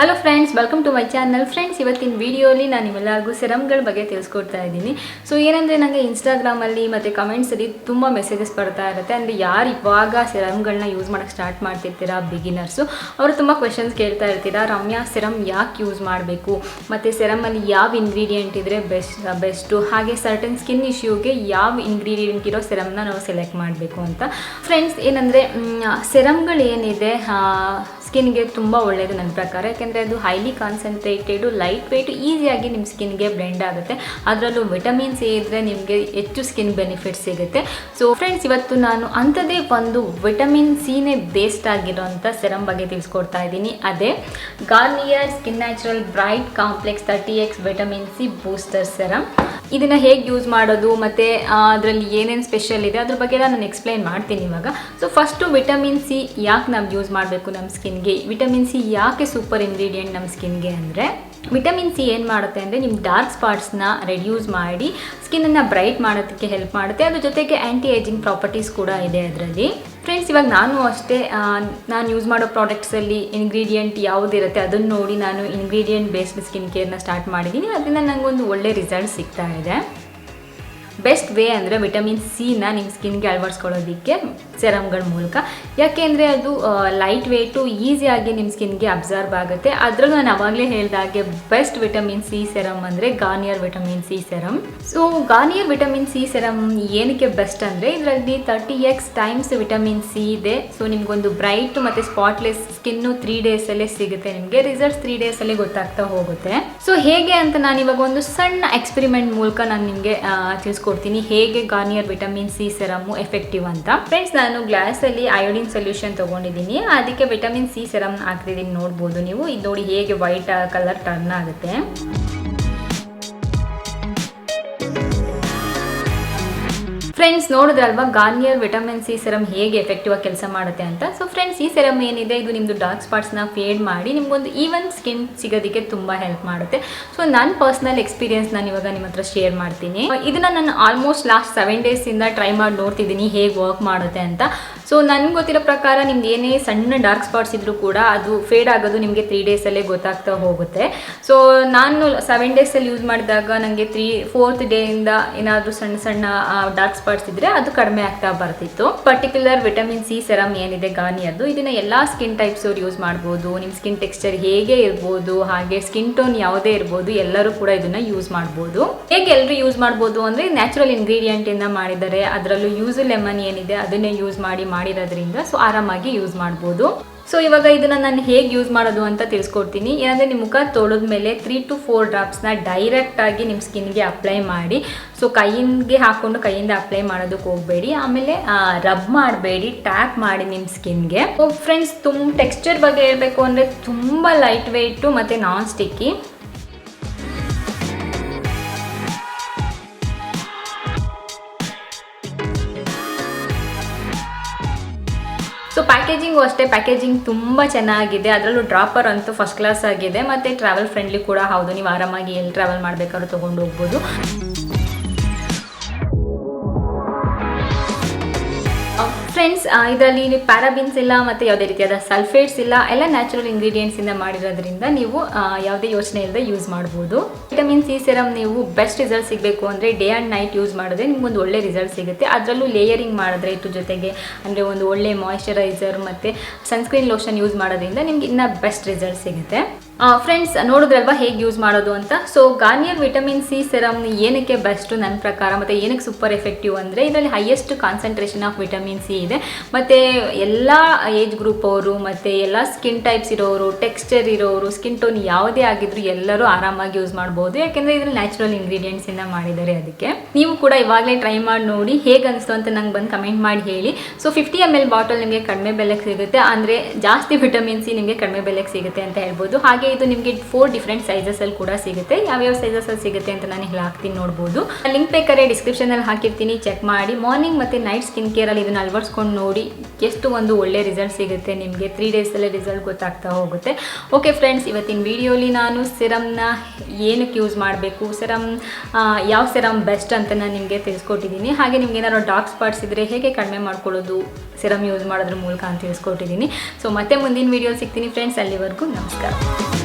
Hello friends, welcome to my channel. Friends, ಇವತ್ತಿನ ವಿಡಿಯೋಲಿ ನಾನು ನಿಮ್ಮೆಲ್ಲರಿಗೂ ಸೆರಮ್ಗಳ ಬಗ್ಗೆ ತಿಳಿಸ್ಕೊಡ್ತಾ ಇದ್ದೀನಿ. ಸೊ ಏನಂದರೆ ನನಗೆ ಇನ್ಸ್ಟಾಗ್ರಾಮಲ್ಲಿ ಮತ್ತು ಕಮೆಂಟ್ಸಲ್ಲಿ ತುಂಬ ಮೆಸೇಜಸ್ ಬರ್ತಾ ಇರುತ್ತೆ. ಅಂದರೆ ಯಾರು ಇವಾಗ ಸೆರಮ್ಗಳನ್ನ ಯೂಸ್ ಮಾಡೋಕ್ಕೆ ಸ್ಟಾರ್ಟ್ ಮಾಡ್ತಿರ್ತೀರಾ ಬಿಗಿನರ್ಸು, ಅವರು ತುಂಬ ಕ್ವೆಶನ್ಸ್ ಕೇಳ್ತಾ ಇರ್ತೀರಾ. ರಮ್ಯಾ, ಸೆರಮ್ ಯಾಕೆ ಯೂಸ್ ಮಾಡಬೇಕು, ಮತ್ತು ಸೆರಮಲ್ಲಿ ಯಾವ ಇಂಗ್ರೀಡಿಯೆಂಟ್ ಇದ್ದರೆ ಬೆಸ್ಟು, ಹಾಗೆ ಸರ್ಟನ್ ಸ್ಕಿನ್ ಇಶ್ಯೂಗೆ ಯಾವ ಇಂಗ್ರೀಡಿಯೆಂಟ್ ಇರೋ ಸೆರಮ್ನ ನಾವು ಸೆಲೆಕ್ಟ್ ಮಾಡಬೇಕು ಅಂತ. ಫ್ರೆಂಡ್ಸ್, ಏನಂದರೆ ಸೆರಮ್ಗಳೇನಿದೆ ಸ್ಕಿನ್ಗೆ ತುಂಬ ಒಳ್ಳೆಯದು ನನ್ನ ಪ್ರಕಾರ. ಯಾಕೆಂದರೆ ಅದು ಹೈಲಿ ಕಾನ್ಸಂಟ್ರೇಟೆಡು, ಲೈಟ್ ವೆಯ್ಟು, ಈಸಿಯಾಗಿ ನಿಮ್ಮ ಸ್ಕಿನ್ಗೆ ಬ್ಲೆಂಡ್ ಆಗುತ್ತೆ. ಅದರಲ್ಲೂ ವಿಟಮಿನ್ ಸಿ ಇದ್ದರೆ ನಿಮಗೆ ಹೆಚ್ಚು ಸ್ಕಿನ್ ಬೆನಿಫಿಟ್ಸ್ ಸಿಗುತ್ತೆ. ಸೊ ಫ್ರೆಂಡ್ಸ್, ಇವತ್ತು ನಾನು ಅಂಥದ್ದೇ ಒಂದು ವಿಟಮಿನ್ ಸಿನೇ ಬೇಸ್ಡ್ ಆಗಿರೋಂಥ ಸೆರಮ್ ಬಗ್ಗೆ ತಿಳಿಸ್ಕೊಡ್ತಾ ಇದ್ದೀನಿ. ಅದೇ Garnier skin natural bright complex 30x vitamin C booster serum. ಇದನ್ನು ಹೇಗೆ ಯೂಸ್ ಮಾಡೋದು ಮತ್ತು ಅದರಲ್ಲಿ ಏನೇನು ಸ್ಪೆಷಲ್ ಇದೆ ಅದ್ರ ಬಗ್ಗೆ ನಾನು ಎಕ್ಸ್ಪ್ಲೈನ್ ಮಾಡ್ತೀನಿ ಇವಾಗ. ಸೊ ಫಸ್ಟು ವಿಟಮಿನ್ ಸಿ ಯಾಕೆ ನಾವು ಯೂಸ್ ಮಾಡಬೇಕು ನಮ್ಮ ಸ್ಕಿನ್ಗೆ, ವಿಟಮಿನ್ ಸಿ ಯಾಕೆ ಸೂಪರ್ ಇಂಗ್ರೀಡಿಯೆಂಟ್ ನಮ್ಮ ಸ್ಕಿನ್ಗೆ ಅಂದರೆ, ವಿಟಮಿನ್ ಸಿ ಏನು ಮಾಡುತ್ತೆ ಅಂದರೆ ನಿಮ್ಮ ಡಾರ್ಕ್ ಸ್ಪಾಟ್ಸ್ನ ರೆಡ್ಯೂಸ್ ಮಾಡಿ ಸ್ಕಿನ್ನನ್ನು ಬ್ರೈಟ್ ಮಾಡೋದಕ್ಕೆ ಹೆಲ್ಪ್ ಮಾಡುತ್ತೆ. ಅದ್ರ ಜೊತೆಗೆ ಆ್ಯಂಟಿ ಏಜಿಂಗ್ ಪ್ರಾಪರ್ಟೀಸ್ ಕೂಡ ಇದೆ ಅದರಲ್ಲಿ. ಫ್ರೆಂಡ್ಸ್, ಇವಾಗ ನಾನು ಅಷ್ಟೇ ನಾನು ಯೂಸ್ ಮಾಡೋ ಪ್ರಾಡಕ್ಟ್ಸಲ್ಲಿ ಇಂಗ್ರೀಡಿಯೆಂಟ್ ಯಾವುದಿರುತ್ತೆ ಅದನ್ನು ನೋಡಿ ನಾನು ಇಂಗ್ರೀಡಿಯೆಂಟ್ ಬೇಸ್ಡ್ ಸ್ಕಿನ್ ಕೇರ್ನ ಸ್ಟಾರ್ಟ್ ಮಾಡಿದ್ದೀನಿ. ಅದರಿಂದ ನನಗೊಂದು ಒಳ್ಳೆ ರಿಸಲ್ಟ್ ಸಿಗ್ತಾ ಇದೆ. ಬೆಸ್ಟ್ ವೇ ಅಂದರೆ ವಿಟಮಿನ್ ಸಿನ ನಿಮ್ಮ ಸ್ಕಿನ್ಗೆ ಅಳವಡಿಸ್ಕೊಳ್ಳೋದಕ್ಕೆ ಸೆರಮ್ಗಳ ಮೂಲಕ. ಯಾಕೆಂದರೆ ಅದು ಲೈಟ್ ವೇಟು, ಈಸಿಯಾಗಿ ನಿಮ್ಮ ಸ್ಕಿನ್ಗೆ ಅಬ್ಸರ್ವ್ ಆಗುತ್ತೆ. ಅದರಲ್ಲೂ ನಾನು ಆವಾಗಲೇ ಹೇಳಿದಾಗೆ ಬೆಸ್ಟ್ ವಿಟಮಿನ್ ಸಿ ಸೆರಮ್ ಅಂದರೆ Garnier vitamin C serum. So Garnier vitamin C serum ಏನಕ್ಕೆ ಬೆಸ್ಟ್ ಅಂದರೆ, ಇದರಲ್ಲಿ 30x ಟೈಮ್ಸ್ ವಿಟಮಿನ್ ಸಿ ಇದೆ. ಸೊ ನಿಮಗೊಂದು ಬ್ರೈಟ್ ಮತ್ತು ಸ್ಪಾಟ್ಲೆಸ್ ಸ್ಕಿನ್ನು 3 ಡೇಸಲ್ಲೇ ಸಿಗುತ್ತೆ. ನಿಮಗೆ ರಿಸಲ್ಟ್ಸ್ 3 ಡೇಸಲ್ಲೇ ಗೊತ್ತಾಗ್ತಾ ಹೋಗುತ್ತೆ. ಸೊ ಹೇಗೆ ಅಂತ ನಾನು ಇವಾಗ ಒಂದು ಸಣ್ಣ ಎಕ್ಸ್ಪೆರಿಮೆಂಟ್ ಮೂಲಕ ನಾನು ನಿಮಗೆ ತಿಳಿಸ್ಕೊಡ್ತೀನಿ ಹೇಗೆ Garnier vitamin C serum effective ಅಂತ. ಫ್ರೆಂಡ್ಸ್, ನಾನು ಗ್ಲಾಸಲ್ಲಿ ಅಯೋಡಿನ್ ಸೊಲ್ಯೂಷನ್ ತೊಗೊಂಡಿದ್ದೀನಿ, ಅದಕ್ಕೆ ವಿಟಮಿನ್ ಸಿ ಸೆರಮ್ ಹಾಕ್ತಿದ್ದೀನಿ. ನೋಡ್ಬೋದು ನೀವು, ಇದು ನೋಡಿ ಹೇಗೆ ವೈಟ್ ಕಲರ್ ಟರ್ನ್ ಆಗುತ್ತೆ. ಫ್ರೆಂಡ್ಸ್, ನೋಡಿದ್ರಲ್ವಾ ಗಾರ್ನಿಯರ್ ವಿಟಮಿನ್ ಸಿ ಸೆರಮ್ ಹೇಗೆ ಎಫೆಕ್ಟಿವ್ ಆಗಿ ಕೆಲಸ ಮಾಡುತ್ತೆ ಅಂತ. ಸೊ ಫ್ರೆಂಡ್ಸ್, ಈ ಸೆರಮ್ ಏನಿದೆ ಇದು ನಿಮ್ಮದು ಡಾರ್ಕ್ ಸ್ಪಾಟ್ಸ್ನ ಫೇಡ್ ಮಾಡಿ ನಿಮ್ಗೊಂದು ಈವನ್ ಸ್ಕಿನ್ ಸಿಗೋದಕ್ಕೆ ತುಂಬ ಹೆಲ್ಪ್ ಮಾಡುತ್ತೆ. ಸೊ ನನ್ನ ಪರ್ಸ್ನಲ್ ಎಕ್ಸ್ಪೀರಿಯನ್ಸ್ ನಾನು ಇವಾಗ ನಿಮ್ಮ ಹತ್ರ ಶೇರ್ ಮಾಡ್ತೀನಿ. ಇದನ್ನು ನಾನು ಆಲ್ಮೋಸ್ಟ್ ಲಾಸ್ಟ್ 7 ಡೇಸಿಂದ ಟ್ರೈ ಮಾಡಿ ನೋಡ್ತಿದ್ದೀನಿ ಹೇಗೆ ವರ್ಕ್ ಮಾಡುತ್ತೆ ಅಂತ. ಸೊ ನನಗೆ ಗೊತ್ತಿರೋ ಪ್ರಕಾರ ನಿಮ್ದು ಏನೇ ಸಣ್ಣ ಡಾರ್ಕ್ ಸ್ಪಾಟ್ಸ್ ಇದ್ರೂ ಕೂಡ ಅದು ಫೇಡ್ ಆಗೋದು ನಿಮಗೆ 3 ಡೇಸಲ್ಲೇ ಗೊತ್ತಾಗ್ತಾ ಹೋಗುತ್ತೆ. ಸೊ ನಾನು 7 ಡೇಸಲ್ಲಿ ಯೂಸ್ ಮಾಡಿದಾಗ ನನಗೆ 4th ಡೇಯಿಂದ ಏನಾದರೂ ಸಣ್ಣ ಸಣ್ಣ ಡಾರ್ಕ್ ಸ್ಪಾಟ್ಸ್ ಇದ್ರೆ ಅದು ಕಡಿಮೆ ಆಗ್ತಾ ಬರ್ತಿತ್ತು. ಪರ್ಟಿಕ್ಯುಲರ್ ವಿಟಮಿನ್ ಸಿ ಸೆರಮ್ ಏನಿದೆ ಗಾರ್ನಿಯರ್ದು, ಇದನ್ನ ಎಲ್ಲಾ ಸ್ಕಿನ್ ಟೈಪ್ಸ್ ಅವ್ರು ಯೂಸ್ ಮಾಡ್ಬೋದು. ನಿಮ್ಮ ಸ್ಕಿನ್ ಟೆಕ್ಸ್ಚರ್ ಹೇಗೆ ಇರ್ಬೋದು, ಹಾಗೆ ಸ್ಕಿನ್ ಟೋನ್ ಯಾವುದೇ ಇರ್ಬೋದು, ಎಲ್ಲರೂ ಕೂಡ ಇದನ್ನ ಯೂಸ್ ಮಾಡ್ಬೋದು. ಹೇಗೆ ಎಲ್ಲರೂ ಯೂಸ್ ಮಾಡ್ಬೋದು ಅಂದರೆ, ನ್ಯಾಚುರಲ್ ಇಂಗ್ರೀಡಿಯೆಂಟ್ ಇಂದ ಮಾಡಿದ್ದಾರೆ. ಅದರಲ್ಲೂ ಯೂಸು ಲೆಮನ್ ಏನಿದೆ ಅದನ್ನೇ ಯೂಸ್ ಮಾಡಿರೋದ್ರಿಂದ ಸೊ ಆರಾಮಾಗಿ ಯೂಸ್ ಮಾಡ್ಬೋದು. ಸೊ ಇವಾಗ ಇದನ್ನು ನಾನು ಹೇಗೆ ಯೂಸ್ ಮಾಡೋದು ಅಂತ ತಿಳಿಸ್ಕೊಡ್ತೀನಿ. ಏನಂದರೆ, ನಿಮ್ಮ ಮುಖ ತೊಳೆದ ಮೇಲೆ 3 to 4 ಡ್ರಾಪ್ಸ್ನ ಡೈರೆಕ್ಟಾಗಿ ನಿಮ್ಮ ಸ್ಕಿನ್ಗೆ ಅಪ್ಲೈ ಮಾಡಿ. ಸೊ ಕೈಯಿಂದ ಹಾಕ್ಕೊಂಡು ಕೈಯಿಂದ ಅಪ್ಲೈ ಮಾಡೋದಕ್ಕೆ ಹೋಗಬೇಡಿ. ಆಮೇಲೆ ರಬ್ ಮಾಡಬೇಡಿ, ಟ್ಯಾಪ್ ಮಾಡಿ ನಿಮ್ಮ ಸ್ಕಿನ್ಗೆ. ಸೊ ಫ್ರೆಂಡ್ಸ್, ಟೆಕ್ಸ್ಚರ್ ಬಗ್ಗೆ ಹೇಳಬೇಕು ಅಂದರೆ ತುಂಬ ಲೈಟ್ ವೆಯ್ಟು ಮತ್ತು ನಾನ್ ಸ್ಟಿಕ್ಕಿ. ಸೊ ಪ್ಯಾಕೇಜಿಂಗು ಅಷ್ಟೇ, ಪ್ಯಾಕೇಜಿಂಗ್ ತುಂಬ ಚೆನ್ನಾಗಿದೆ. ಅದರಲ್ಲೂ ಡ್ರಾಪರ್ ಅಂತೂ ಫಸ್ಟ್ ಕ್ಲಾಸ್ ಆಗಿದೆ ಮತ್ತು ಟ್ರಾವೆಲ್ ಫ್ರೆಂಡ್ಲಿ ಕೂಡ ಹೌದು. ನೀವು ಆರಾಮಾಗಿ ಎಲ್ಲಿ ಟ್ರಾವೆಲ್ ಮಾಡಬೇಕಾದ್ರೂ ತೊಗೊಂಡು ಹೋಗ್ಬೋದು. ಫ್ರೆಂಡ್ಸ್, ಇದರಲ್ಲಿ ಪ್ಯಾರಾಬಿನ್ಸ್ ಇಲ್ಲ ಮತ್ತು ಯಾವುದೇ ರೀತಿಯಾದ ಸಲ್ಫೇಟ್ಸ್ ಇಲ್ಲ, ಎಲ್ಲ ನ್ಯಾಚುರಲ್ ಇಂಗ್ರೀಡಿಯೆಂಟ್ಸಿಂದ ಮಾಡಿರೋದ್ರಿಂದ ನೀವು ಯಾವುದೇ ಯೋಚನೆ ಇಲ್ಲದೆ ಯೂಸ್ ಮಾಡ್ಬೋದು. ವಿಟಮಿನ್ ಸಿ ಸೆರಮ್ ನೀವು ಬೆಸ್ಟ್ ರಿಸಲ್ಟ್ ಸಿಗಬೇಕು ಅಂದರೆ ಡೇ ಆ್ಯಂಡ್ ನೈಟ್ ಯೂಸ್ ಮಾಡಿದ್ರೆ ನಿಮ್ಗೊಂದು ಒಳ್ಳೆ ರಿಸಲ್ಟ್ ಸಿಗುತ್ತೆ. ಅದರಲ್ಲೂ ಲೇಯರಿಂಗ್ ಮಾಡಿದ್ರೆ ಇದ್ರ ಜೊತೆಗೆ ಅಂದರೆ ಒಂದು ಒಳ್ಳೆ ಮಾಯಿಶ್ಚರೈಸರ್ ಮತ್ತು ಸನ್ಸ್ಕ್ರೀನ್ ಲೋಷನ್ ಯೂಸ್ ಮಾಡೋದ್ರಿಂದ ನಿಮ್ಗೆ ಇನ್ನೂ ಬೆಸ್ಟ್ ರಿಸಲ್ಟ್ ಸಿಗುತ್ತೆ. ಫ್ರೆಂಡ್ಸ್, ನೋಡಿದ್ರಲ್ವಾ ಹೇಗೆ ಯೂಸ್ ಮಾಡೋದು ಅಂತ. So Garnier vitamin C serum ಏನಕ್ಕೆ ಬೆಸ್ಟು ನನ್ನ ಪ್ರಕಾರ ಮತ್ತು ಏನಕ್ಕೆ ಸೂಪರ್ ಎಫೆಕ್ಟಿವ್ ಅಂದರೆ, ಇದರಲ್ಲಿ highest concentration of vitamin C ಇದೆ. ಮತ್ತು ಎಲ್ಲ ಏಜ್ ಗ್ರೂಪ್ ಅವರು ಮತ್ತು ಎಲ್ಲ ಸ್ಕಿನ್ ಟೈಪ್ಸ್ ಇರೋರು, ಟೆಕ್ಸ್ಚರ್ ಇರೋರು, ಸ್ಕಿನ್ ಟೋನ್ ಯಾವುದೇ ಆಗಿದ್ರು ಎಲ್ಲರೂ ಆರಾಮಾಗಿ ಯೂಸ್ ಮಾಡ್ಬೋದು. ಯಾಕೆಂದರೆ ಇದರಲ್ಲಿ ನ್ಯಾಚುರಲ್ ಇಂಗ್ರೀಡಿಯೆಂಟ್ಸಿಂದ ಮಾಡಿದ್ದಾರೆ. ಅದಕ್ಕೆ ನೀವು ಕೂಡ ಇವಾಗಲೇ ಟ್ರೈ ಮಾಡಿ ನೋಡಿ ಹೇಗೆ ಅನಿಸ್ತು ಅಂತ ನಂಗೆ ಬಂದು ಕಮೆಂಟ್ ಮಾಡಿ ಹೇಳಿ. ಸೊ 50 ml ಬಾಟಲ್ ನಿಮಗೆ ಕಡಿಮೆ ಬೆಲೆಗೆ ಸಿಗುತ್ತೆ, ಅಂದರೆ ಜಾಸ್ತಿ ವಿಟಮಿನ್ ಸಿ ನಿಮಗೆ ಕಡಿಮೆ ಬೆಲೆಗೆ ಸಿಗುತ್ತೆ ಅಂತ ಹೇಳ್ಬೋದು. ಹಾಗೆ ಇದು ನಿಮಗೆ 4 ಡಿಫ್ರೆಂಟ್ ಸೈಜಸಲ್ಲಿ ಕೂಡ ಸಿಗುತ್ತೆ. ಯಾವ್ಯಾವ ಸೈಜಸಲ್ಲಿ ಸಿಗುತ್ತೆ ಅಂತ ನಾನು ಇಲ್ಲಿ ಹಾಕ್ತೀನಿ, ನೋಡ್ಬೋದು. ಲಿಂಕ್ ಬೇಕಾದ್ರೆ ಡಿಸ್ಕ್ರಿಪ್ಷನಲ್ಲಿ ಹಾಕಿರ್ತೀನಿ, ಚೆಕ್ ಮಾಡಿ. ಮಾರ್ನಿಂಗ್ ಮತ್ತು ನೈಟ್ ಸ್ಕಿನ್ ಕೇರಲ್ಲಿ ಇದನ್ನು ಅಳವಡಿಸ್ಕೊಂಡು ನೋಡಿ ಎಷ್ಟು ಒಂದು ಒಳ್ಳೆ ರಿಸಲ್ಟ್ ಸಿಗುತ್ತೆ ನಿಮಗೆ. 3 ಡೇಸಲ್ಲೇ ರಿಸಲ್ಟ್ ಗೊತ್ತಾಗ್ತಾ ಹೋಗುತ್ತೆ. ಓಕೆ ಫ್ರೆಂಡ್ಸ್, ಇವತ್ತಿನ ವಿಡಿಯೋಲಿ ನಾನು ಸೆರಮ್ನ ಏನಕ್ಕೆ ಯೂಸ್ ಮಾಡಬೇಕು, ಯಾವ ಸೆರಮ್ ಬೆಸ್ಟ್ ಅಂತ ನಾನು ನಿಮಗೆ ತಿಳಿಸ್ಕೊಟ್ಟಿದ್ದೀನಿ. ಹಾಗೆ ನಿಮ್ಗೆ ಏನಾದ್ರು ಡಾರ್ಕ್ ಸ್ಪಾಟ್ಸ್ ಇದ್ದರೆ ಹೇಗೆ ಕಡಿಮೆ ಮಾಡ್ಕೊಳ್ಳೋದು ಸೆರಮ್ ಯೂಸ್ ಮಾಡೋದ್ರ ಮೂಲಕ ಅಂತ ತಿಳಿಸ್ಕೊಟ್ಟಿದ್ದೀನಿ. ಸೊ ಮತ್ತೆ ಮುಂದಿನ ವಿಡಿಯೋ ಸಿಗ್ತೀನಿ ಫ್ರೆಂಡ್ಸ್. ಅಲ್ಲಿವರೆಗೂ ನಮಸ್ಕಾರ.